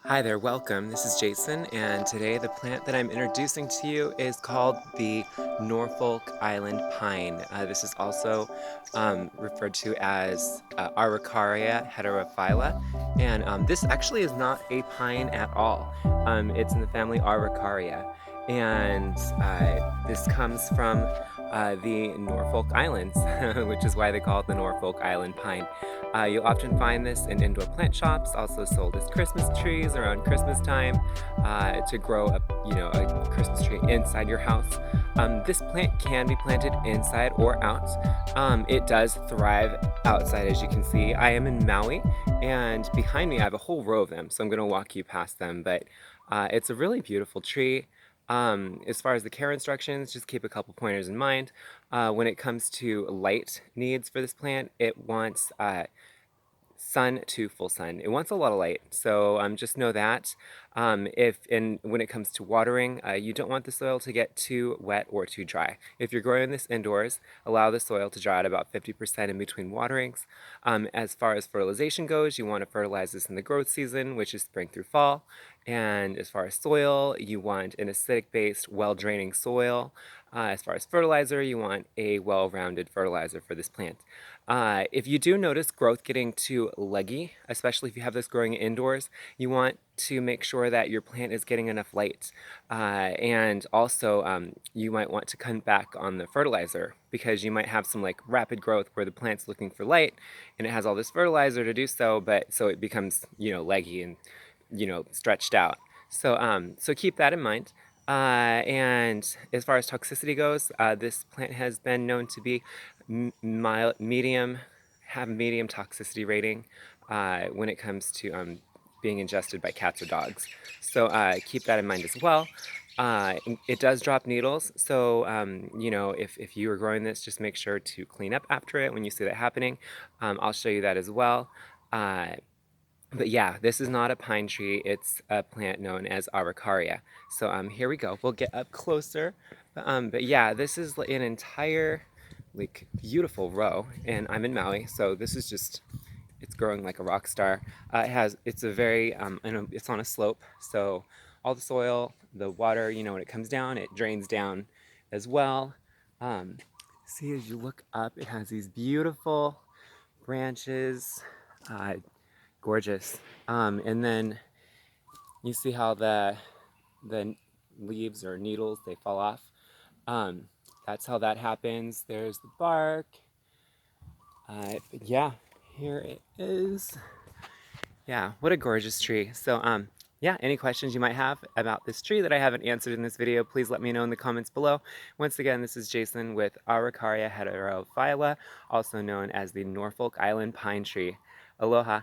Hi there, welcome. This is Jason, and today the plant that I'm introducing to you is called the Norfolk Island pine. This is also referred to as Araucarea heterophylla, and this actually is not a pine at all. It's in the family Araucaria, and this comes from the Norfolk Islands, which is why they call it the Norfolk Island pine. You'll often find this in indoor plant shops, also sold as Christmas trees around Christmas time to grow a Christmas tree inside your house. This plant can be planted inside or out. It does thrive outside, as you can see. I am in Maui, and behind me I have a whole row of them, so I'm going to walk you past them. But it's a really beautiful tree. As far as the care instructions, just keep a couple pointers in mind. When it comes to light needs for this plant, it wants sun to full sun. It wants a lot of light, so just know that. If and when it comes to watering, you don't want the soil to get too wet or too dry. If you're growing this indoors, allow the soil to dry at about 50% in between waterings. As far as fertilization goes, you want to fertilize this in the growth season, which is spring through fall. And as far as soil, you want an acidic-based, well-draining soil. As far as fertilizer, you want a well-rounded fertilizer for this plant. If you do notice growth getting too leggy, especially if you have this growing indoors, you want to make sure that your plant is getting enough light. And also, you might want to cut back on the fertilizer because you might have some like rapid growth where the plant's looking for light and it has all this fertilizer to do so, but so it becomes, leggy and, stretched out. So keep that in mind. And as far as toxicity goes, this plant has been known to be mild, medium, have medium toxicity rating when it comes to being ingested by cats or dogs. So keep that in mind as well. It does drop needles, so if you are growing this, just make sure to clean up after it when you see that happening. I'll show you that as well. But yeah, this is not a pine tree. It's a plant known as Araucaria. So here we go. We'll get up closer. But yeah, this is an entire like beautiful row, and I'm in Maui, so this is just it's growing like a rock star. It's a very it's on a slope, so all the soil, the water, when it comes down, it drains down as well. Um, See, as you look up, it has these beautiful branches. Uh, Gorgeous. And then you see how the leaves or needles they fall off. Um, that's how that happens. There's the bark. But yeah, here it is. Yeah, what a gorgeous tree. So yeah, any questions you might have about this tree that I haven't answered in this video, please let me know in the comments below. Once again, this is Jason with Araucaria heterophylla, also known as the Norfolk Island pine tree. Aloha.